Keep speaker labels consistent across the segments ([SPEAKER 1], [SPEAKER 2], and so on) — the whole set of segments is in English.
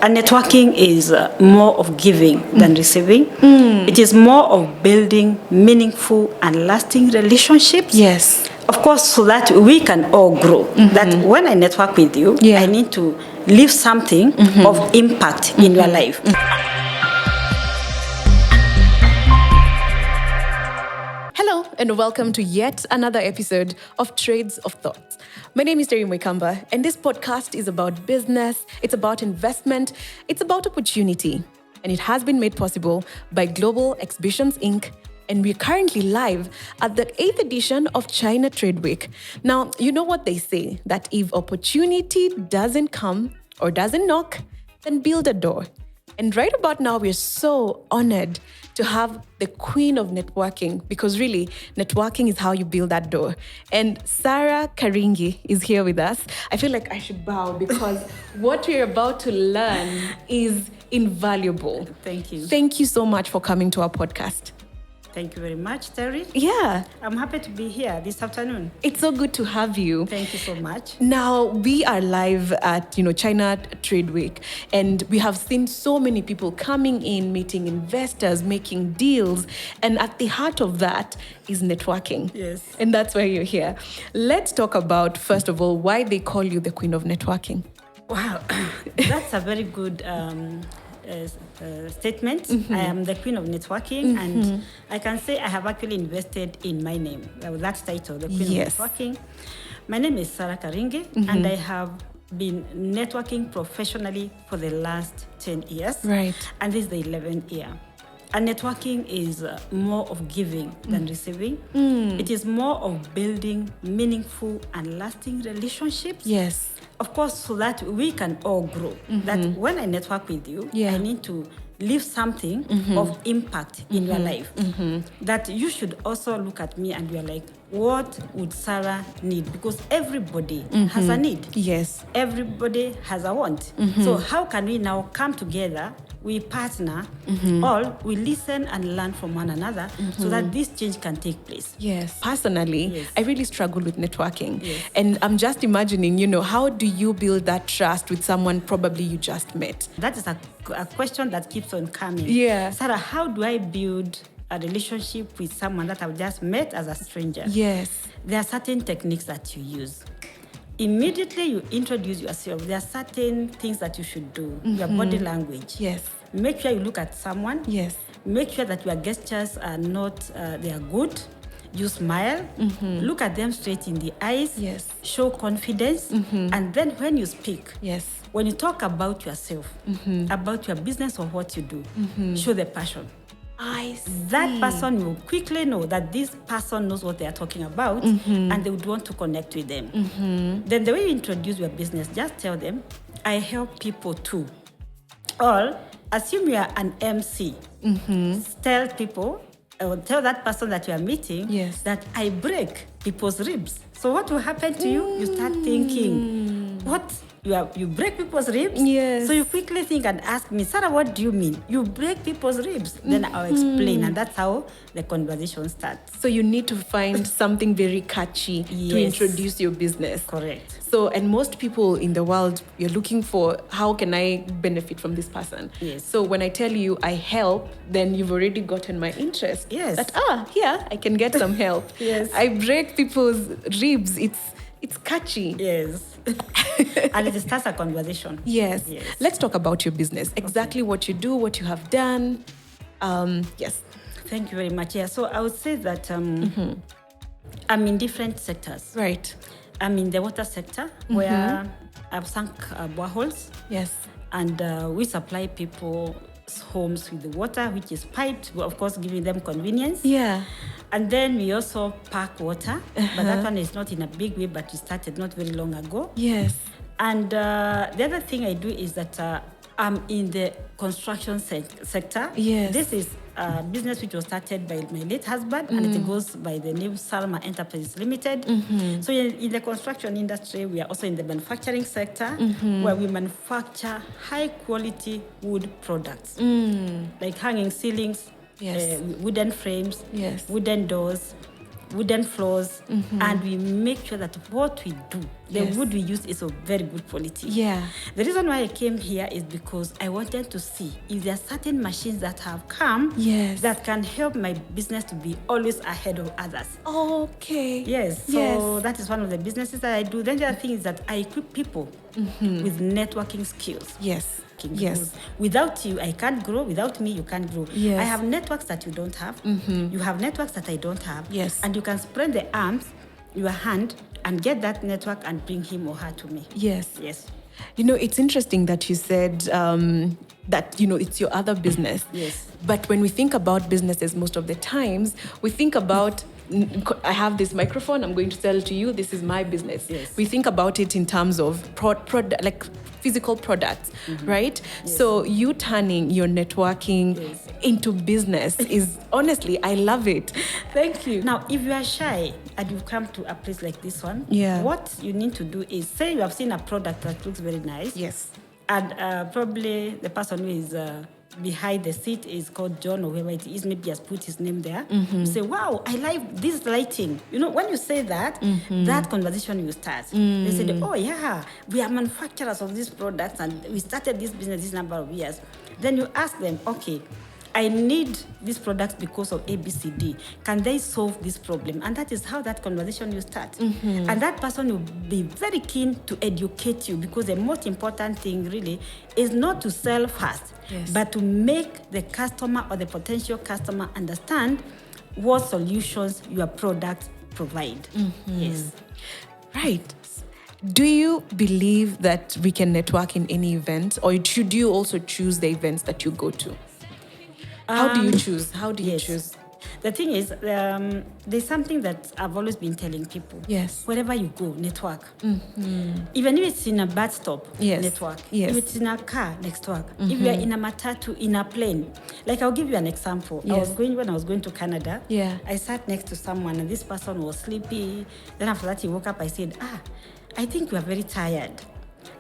[SPEAKER 1] And networking is more of giving than receiving. It is more of building meaningful and lasting relationships.
[SPEAKER 2] Yes.
[SPEAKER 1] Of course, so that we can all grow. That when I network with you, I need to leave something of impact in your life.
[SPEAKER 2] Hello, and welcome to yet another episode of Trades of Thoughts. My name is Terry Mwikamba, and this podcast is about business, it's about investment, it's about opportunity. And it has been made possible by Global Exhibitions, Inc., and we're currently live at the 8th edition of China Trade Week. Now, you know what they say, that if opportunity doesn't come or doesn't knock, then build a door. And right about now, we're so honored to have the queen of networking, because really, networking is how you build that door. And Sarah KARINGI is here with us. I feel like I should bow because what we're about to learn is invaluable.
[SPEAKER 1] Thank you.
[SPEAKER 2] Thank you so much for coming to our podcast.
[SPEAKER 1] Thank you very much, Terry.
[SPEAKER 2] Yeah.
[SPEAKER 1] I'm happy to be here this afternoon.
[SPEAKER 2] It's so good to have you.
[SPEAKER 1] Thank you so much.
[SPEAKER 2] Now, we are live at, China Trade Week, and we have seen so many people coming in, meeting investors, making deals, and at the heart of that is networking.
[SPEAKER 1] Yes.
[SPEAKER 2] And that's why you're here. Let's talk about, first of all, why they call you the queen of networking.
[SPEAKER 1] Wow, that's a very good statement. I am the queen of networking, and I can say I have actually invested in my name, that title, the queen of networking. My name is Sarah KARINGI, and I have been networking professionally for the last 10 years.
[SPEAKER 2] Right.
[SPEAKER 1] And this is the 11th year. And networking is more of giving than receiving. It is more of building meaningful and lasting relationships.
[SPEAKER 2] Yes.
[SPEAKER 1] Of course, so that we can all grow. That when I network with you, I need to leave something of impact in your life. That you should also look at me and you're like, what would Sarah need? Because everybody has a need.
[SPEAKER 2] Yes.
[SPEAKER 1] Everybody has a want. So how can we now come together, we partner, all we listen and learn from one another so that this change can take place?
[SPEAKER 2] Yes. Personally, I really struggle with networking.
[SPEAKER 1] Yes.
[SPEAKER 2] And I'm just imagining, how do you build that trust with someone probably you just met?
[SPEAKER 1] That is a question that keeps on coming.
[SPEAKER 2] Yeah.
[SPEAKER 1] Sarah, how do I build a relationship with someone that I've just met as a stranger?
[SPEAKER 2] Yes.
[SPEAKER 1] There are certain techniques that you use. Immediately you introduce yourself, there are certain things that you should do. Your body language.
[SPEAKER 2] Yes.
[SPEAKER 1] Make sure you look at someone.
[SPEAKER 2] Yes.
[SPEAKER 1] Make sure that your gestures are not, they are good. You smile. Look at them straight in the eyes.
[SPEAKER 2] Yes.
[SPEAKER 1] Show confidence. And then when you speak,
[SPEAKER 2] Yes.
[SPEAKER 1] when you talk about yourself, about your business or what you do, show the passion.
[SPEAKER 2] I see.
[SPEAKER 1] That person will quickly know that this person knows what they are talking about, and they would want to connect with them. Then the way you introduce your business, just tell them, I help people too. Or assume you are an MC. Tell people, or tell that person that you are meeting that I break people's ribs. So what will happen to you? You start thinking, what? You break people's ribs?
[SPEAKER 2] Yes.
[SPEAKER 1] So you quickly think and ask me, Sarah, what do you mean? You break people's ribs? Then I'll explain, and that's how the conversation starts.
[SPEAKER 2] So you need to find something very catchy to introduce your business.
[SPEAKER 1] Correct.
[SPEAKER 2] So, and most people in the world, you're looking for, how can I benefit from this person?
[SPEAKER 1] Yes.
[SPEAKER 2] So when I tell you I help, then you've already gotten my interest.
[SPEAKER 1] Yes.
[SPEAKER 2] That, here, I can get some help.
[SPEAKER 1] Yes.
[SPEAKER 2] I break people's ribs. It's catchy.
[SPEAKER 1] Yes. And it starts a conversation.
[SPEAKER 2] Yes. Let's talk about your business. Exactly what you do, what you have done. Yes.
[SPEAKER 1] Thank you very much. Yeah, so I would say that I'm in different sectors.
[SPEAKER 2] Right.
[SPEAKER 1] I'm in the water sector where I've sunk boreholes.
[SPEAKER 2] Yes.
[SPEAKER 1] And we supply people's homes with the water, which is piped, of course, giving them convenience.
[SPEAKER 2] Yeah.
[SPEAKER 1] And then we also pack water, but that one is not in a big way, but we started not very long ago.
[SPEAKER 2] Yes.
[SPEAKER 1] And the other thing I do is that I'm in the construction sector.
[SPEAKER 2] Yes.
[SPEAKER 1] This is a business which was started by my late husband, and it goes by the name Salma Enterprises Limited. So in the construction industry, we are also in the manufacturing sector, where we manufacture high-quality wood products, like hanging ceilings, wooden frames, wooden doors, wooden floors, and we make sure that what we do The wood we use is of very good quality.
[SPEAKER 2] Yeah.
[SPEAKER 1] The reason why I came here is because I wanted to see if there are certain machines that have come that can help my business to be always ahead of others.
[SPEAKER 2] Okay.
[SPEAKER 1] Yes. So that is one of the businesses that I do. Then the other thing is that I equip people with networking skills.
[SPEAKER 2] Yes.
[SPEAKER 1] Yes. Without you, I can't grow. Without me, you can't grow.
[SPEAKER 2] Yes.
[SPEAKER 1] I have networks that you don't have. You have networks that I don't have.
[SPEAKER 2] Yes.
[SPEAKER 1] And you can spread the arms, your hand, and get that network and bring him or her to me.
[SPEAKER 2] Yes.
[SPEAKER 1] Yes.
[SPEAKER 2] You know, it's interesting that you said that, you know, it's your other business.
[SPEAKER 1] Yes.
[SPEAKER 2] But when we think about businesses, most of the times, we think about, I have this microphone, I'm going to sell to you, this is my business.
[SPEAKER 1] Yes.
[SPEAKER 2] We think about it in terms of like physical products, right?
[SPEAKER 1] Yes.
[SPEAKER 2] So you turning your networking into business is, honestly, I love it. Thank you.
[SPEAKER 1] Now, if you are shy and you come to a place like this one, what you need to do is, say you have seen a product that looks very nice.
[SPEAKER 2] Yes.
[SPEAKER 1] And probably the person who is behind the seat is called John or whoever it is, maybe has put his name there. You say, wow, I like this lighting. You know, when you say that, that conversation will start. They say, oh yeah, we are manufacturers of these products and we started this business this number of years. Then you ask them, okay, I need these products because of ABCD. Can they solve this problem? And that is how that conversation will start. And that person will be very keen to educate you, because the most important thing really is not to sell fast, but to make the customer or the potential customer understand what solutions your product provide. Yes.
[SPEAKER 2] Right. Do you believe that we can network in any event, or should you also choose the events that you go to? How do you choose? How do you choose?
[SPEAKER 1] The thing is, there's something that I've always been telling people.
[SPEAKER 2] Yes.
[SPEAKER 1] Wherever you go, network. Even if it's in a bus stop, network.
[SPEAKER 2] Yes.
[SPEAKER 1] If it's in a car, network. If you're in a matatu, in a plane. Like, I'll give you an example. When I was going to Canada, I sat next to someone and this person was sleepy. Then after that, he woke up. I said, I think you are very tired.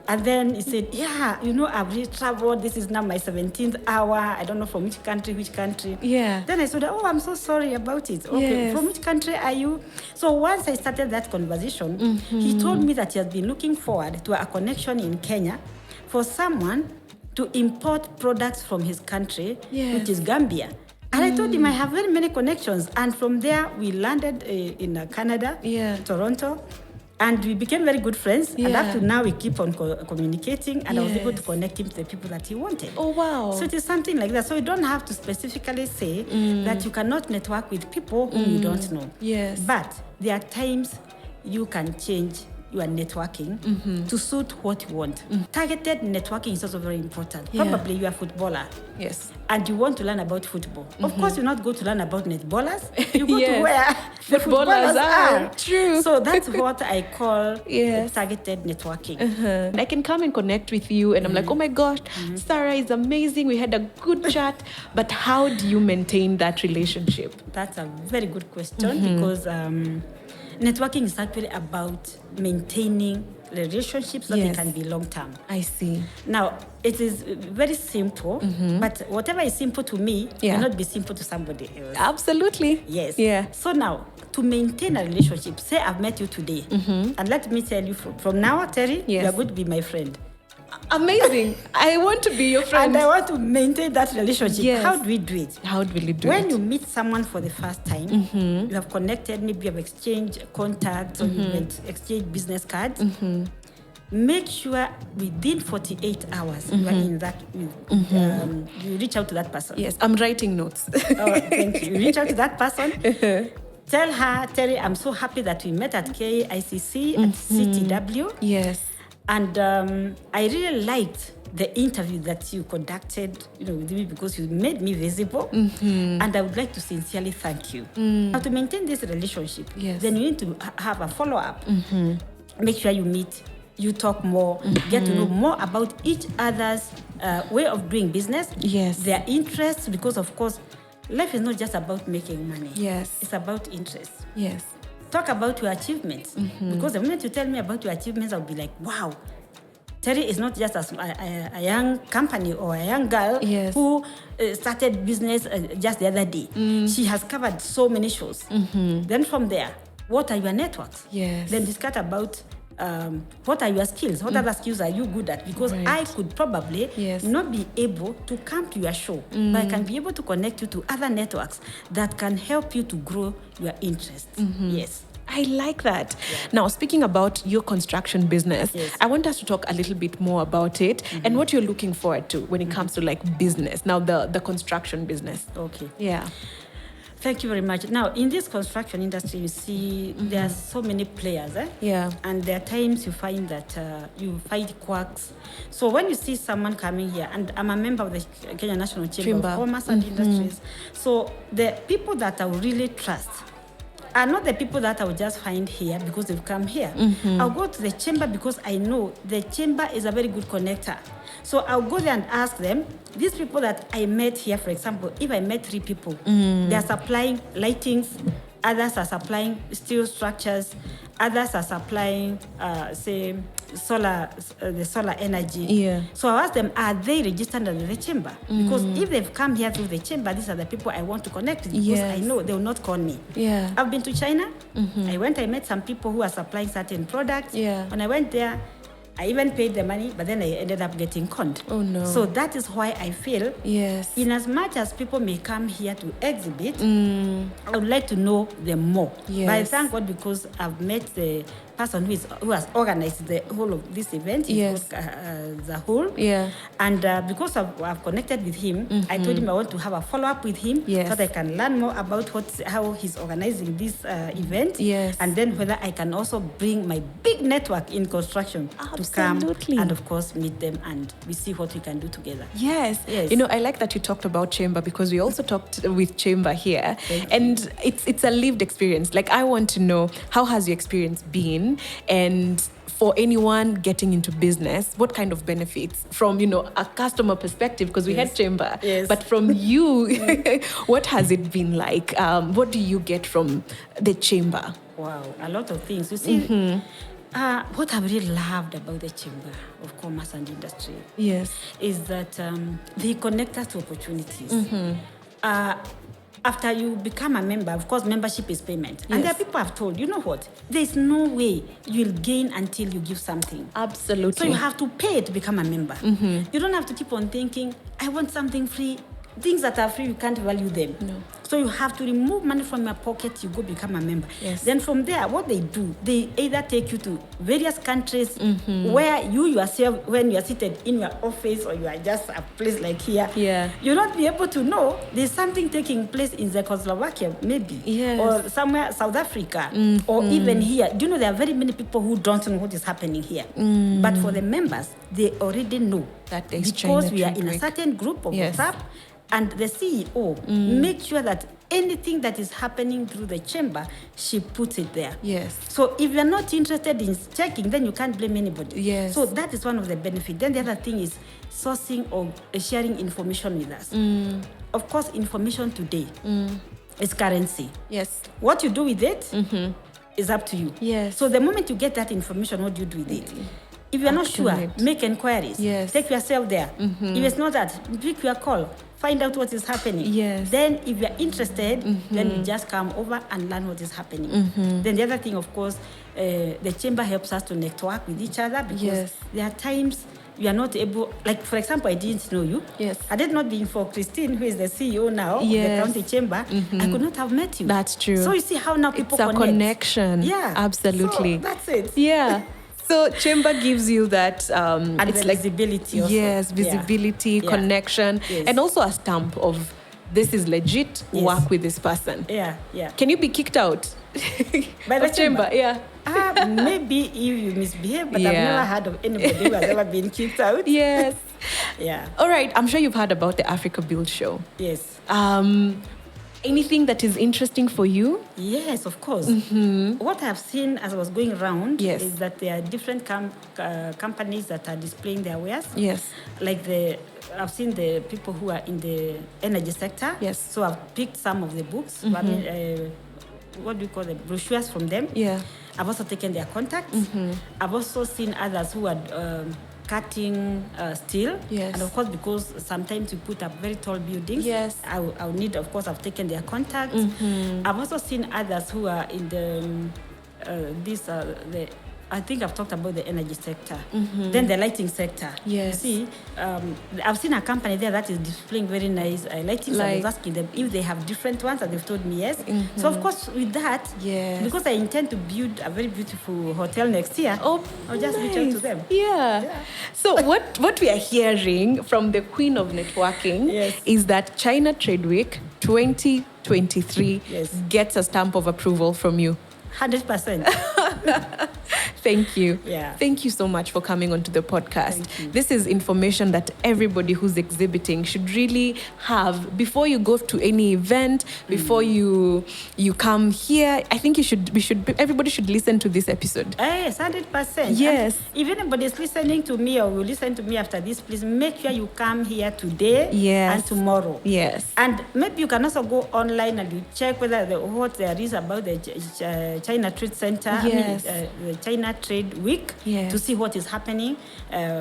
[SPEAKER 1] And then he said, yeah, you know, I've really traveled. This is now my 17th hour. I don't know from which country.
[SPEAKER 2] Yeah.
[SPEAKER 1] Then I said, oh, I'm so sorry about it. Okay, from which country are you? So once I started that conversation, he told me that he has been looking forward to a connection in Kenya for someone to import products from his country, which is Gambia. And I told him I have very many connections. And from there, we landed in Canada, Toronto. And we became very good friends. And up to now, we keep on communicating. And I was able to connect him to the people that he wanted.
[SPEAKER 2] Oh, wow.
[SPEAKER 1] So it is something like that. So you don't have to specifically say that you cannot network with people whom you don't know.
[SPEAKER 2] Yes.
[SPEAKER 1] But there are times you can change your networking to suit what you want. Targeted networking is also very important. Probably you are a footballer.
[SPEAKER 2] Yes.
[SPEAKER 1] And you want to learn about football. Of course, you not go to learn about netballers. You go to where the footballers are.
[SPEAKER 2] True.
[SPEAKER 1] So that's what I call targeted networking.
[SPEAKER 2] I can come and connect with you and I'm like, oh my gosh, Sarah is amazing. We had a good chat. But how do you maintain that relationship?
[SPEAKER 1] That's a very good question because networking is actually about maintaining relationships so they can be long-term.
[SPEAKER 2] I see.
[SPEAKER 1] Now, it is very simple, but whatever is simple to me may not be simple to somebody else.
[SPEAKER 2] Absolutely.
[SPEAKER 1] Yes.
[SPEAKER 2] Yeah.
[SPEAKER 1] So now, to maintain a relationship, say I've met you today, and let me tell you, from now, Terry, you are going to be my friend.
[SPEAKER 2] Amazing. I want to be your friend.
[SPEAKER 1] And I want to maintain that relationship.
[SPEAKER 2] Yes.
[SPEAKER 1] How do we do it?
[SPEAKER 2] How do we do it?
[SPEAKER 1] When you meet someone for the first time, you have connected, maybe you have exchanged contacts or you exchanged business cards. Make sure within 48 hours you are in that, you reach out to that person.
[SPEAKER 2] Yes, I'm writing notes.
[SPEAKER 1] Oh, thank you. You reach out to that person. Tell her, Terry, I'm so happy that we met at KICC, at CTW.
[SPEAKER 2] Yes.
[SPEAKER 1] And I really liked the interview that you conducted, with me, because you made me visible. And I would like to sincerely thank you. Now, to maintain this relationship, then you need to have a follow-up. Make sure you meet, you talk more, get to know more about each other's way of doing business, their interests, because, of course, life is not just about making money.
[SPEAKER 2] Yes.
[SPEAKER 1] It's about interests.
[SPEAKER 2] Yes.
[SPEAKER 1] Talk about your achievements. Because the moment you tell me about your achievements, I'll be like, wow, Terry is not just a young company or a young girl who started business just the other day. She has covered so many shows. Then from there, what are your networks?
[SPEAKER 2] Yes.
[SPEAKER 1] Then discuss about what are your skills? What other skills are you good at? Because I could probably not be able to come to your show, but I can be able to connect you to other networks that can help you to grow your interest. Yes.
[SPEAKER 2] I like that. Yeah. Now, speaking about your construction business, I want us to talk a little bit more about it and what you're looking forward to when it comes to like business. Now, the construction business.
[SPEAKER 1] Okay.
[SPEAKER 2] Yeah.
[SPEAKER 1] Thank you very much. Now, in this construction industry, you see there are so many players.
[SPEAKER 2] Yeah.
[SPEAKER 1] And there are times you find that you find quirks. So when you see someone coming here, and I'm a member of the Kenya National Chamber of Commerce and Industries, so the people that I will really trust are not the people that I will just find here because they've come here. I'll go to the chamber because I know the chamber is a very good connector. So I'll go there and ask them, these people that I met here, for example, if I met 3 people, they are supplying lightings, others are supplying steel structures, others are supplying, say, the solar energy.
[SPEAKER 2] Yeah.
[SPEAKER 1] So I ask them, are they registered under the chamber? Because if they've come here through the chamber, these are the people I want to connect with because I know they will not call me.
[SPEAKER 2] Yeah.
[SPEAKER 1] I've been to China. I met some people who are supplying certain products.
[SPEAKER 2] Yeah.
[SPEAKER 1] When I went there, I even paid the money, but then I ended up getting conned.
[SPEAKER 2] Oh, no.
[SPEAKER 1] So that is why I feel, in as much as people may come here to exhibit, I would like to know them more.
[SPEAKER 2] Yes.
[SPEAKER 1] But I thank God because I've met the person who has organized the whole of this event. He's called Zahul.
[SPEAKER 2] Yeah.
[SPEAKER 1] And because I've connected with him, I told him I want to have a follow-up with him so that I can learn more about how he's organizing this event.
[SPEAKER 2] Yes.
[SPEAKER 1] And then whether I can also bring my big network in construction to come and, of course, meet them and we see what we can do together.
[SPEAKER 2] Yes. You know, I like that you talked about chamber because we also talked with chamber here. And it's a lived experience. Like, I want to know, how has your experience been? And for anyone getting into business, what kind of benefits from, a customer perspective, because we had chamber, but from you, what has it been like? What do you get from the chamber?
[SPEAKER 1] Wow, a lot of things. You see, what I've really loved about the Chamber of Commerce and Industry is that they connect us to opportunities. After you become a member, of course, membership is payment. And there are people I've told, you know what? There's no way you'll gain until you give something.
[SPEAKER 2] Absolutely.
[SPEAKER 1] So you have to pay to become a member. You don't have to keep on thinking, I want something free. Things that are free, you can't value them.
[SPEAKER 2] No.
[SPEAKER 1] So you have to remove money from your pocket, you go become a member. Then from there, what they do, they either take you to various countries where you yourself, when you are seated in your office or you are just a place like here, you'll not be able to know there's something taking place in Czechoslovakia, maybe, or somewhere, South Africa, or even here. Do you know there are very many people who don't know what is happening here? But for the members, they already know
[SPEAKER 2] that
[SPEAKER 1] because we are in a certain group of WhatsApp. And the CEO makes sure that anything that is happening through the chamber, she puts it there. So if you're not interested in checking, then you can't blame anybody. So that is one of the benefits. Then the other thing is sourcing or sharing information with us. Of course, information today is currency. What you do with it is up to you. So the moment you get that information, what do you do with it? If you're not sure, make inquiries. Take yourself there. If it's not that, pick your call. Find out what is happening. Then if you're interested, then you just come over and learn what is happening. Then the other thing, of course, the chamber helps us to network with each other because there are times you are not able, like for example, I didn't know you. Had it not been for Christine, who is the CEO now of the county chamber, I could not have met you.
[SPEAKER 2] That's true.
[SPEAKER 1] So you see how now people
[SPEAKER 2] connect. It's a connection. Absolutely.
[SPEAKER 1] So that's it.
[SPEAKER 2] So chamber gives you that
[SPEAKER 1] and
[SPEAKER 2] it's
[SPEAKER 1] like visibility also.
[SPEAKER 2] Visibility, connection, and also a stamp of this is legit, work with this person. Can you be kicked out
[SPEAKER 1] by the chamber?
[SPEAKER 2] Maybe
[SPEAKER 1] if you misbehave, but I've never heard of anybody who has ever been kicked out.
[SPEAKER 2] All right, I'm sure you've heard about the Africa Build Show. Anything that is interesting for you?
[SPEAKER 1] Yes, of course. What I've seen as I was going around is that there are different companies that are displaying their wares. Like I've seen the people who are in the energy sector. So I've picked some of the books. I mean, what do you call them? Brochures from them. I've also taken their contacts. I've also seen others who are cutting steel. And of course, because sometimes you put up very tall buildings, I'll need, of course, I've taken their contacts. I've also seen others who are in the I think I've talked about the energy sector. Then the lighting sector.
[SPEAKER 2] Yes.
[SPEAKER 1] You see, I've seen a company there that is displaying very nice lighting. So I was asking them if they have different ones, and they've told me yes. So of course, with that, because I intend to build a very beautiful hotel next year, I'll just reach out to them.
[SPEAKER 2] Yeah. So what we are hearing from the queen of networking is that China Trade Week 2023 gets a stamp of approval from you.
[SPEAKER 1] 100%.
[SPEAKER 2] Thank you.
[SPEAKER 1] Yeah.
[SPEAKER 2] Thank you so much for coming onto the podcast. This is information that everybody who's exhibiting should really have before you go to any event, before you come here. I think everybody should listen to this episode.
[SPEAKER 1] Yes, 100%.
[SPEAKER 2] Yes.
[SPEAKER 1] And if anybody is listening to me or will listen to me after this, please make sure you come here today and tomorrow.
[SPEAKER 2] Yes.
[SPEAKER 1] And maybe you can also go online and you check whether what there is about the China Trade Center, the China Trade Week, to see what is happening.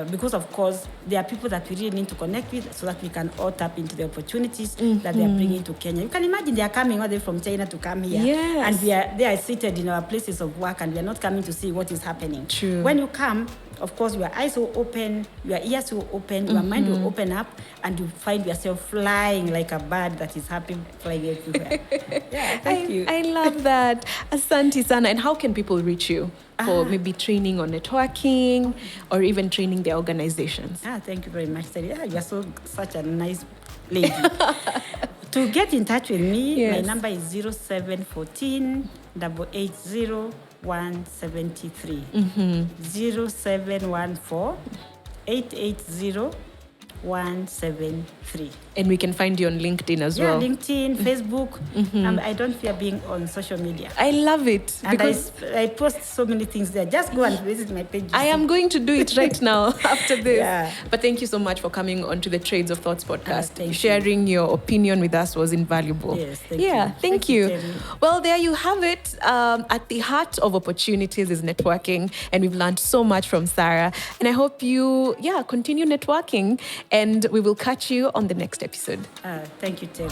[SPEAKER 1] Because, of course, there are people that we really need to connect with so that we can all tap into the opportunities that they are bringing to Kenya. You can imagine they are coming all the way from China to come here. And they are seated in our places of work, and we are not coming to see what is happening.
[SPEAKER 2] True.
[SPEAKER 1] When you come, of course, your eyes will open, your ears will open, your mind will open up, and you find yourself flying like a bird that is happy flying everywhere. Thank you.
[SPEAKER 2] I love that. Asante sana. And how can people reach you for maybe training on networking or even training their organizations?
[SPEAKER 1] Thank you very much, Terry. You are such a nice lady. To get in touch with me, my number is 0714 880 173. 0714 880 173.
[SPEAKER 2] And we can find you on LinkedIn as well.
[SPEAKER 1] LinkedIn, Facebook. I don't fear being on social media.
[SPEAKER 2] I love it.
[SPEAKER 1] And because I post so many things there. Just go and visit my page.
[SPEAKER 2] I am going to do it right now after this. But thank you so much for coming onto the Trades of Thoughts podcast. Sharing your opinion with us was invaluable.
[SPEAKER 1] Yes, thank you.
[SPEAKER 2] Thank you. Well, there you have it. At the heart of opportunities is networking. And we've learned so much from Sarah. And I hope you, continue networking. And we will catch you on the next episode.
[SPEAKER 1] Thank you, Terry.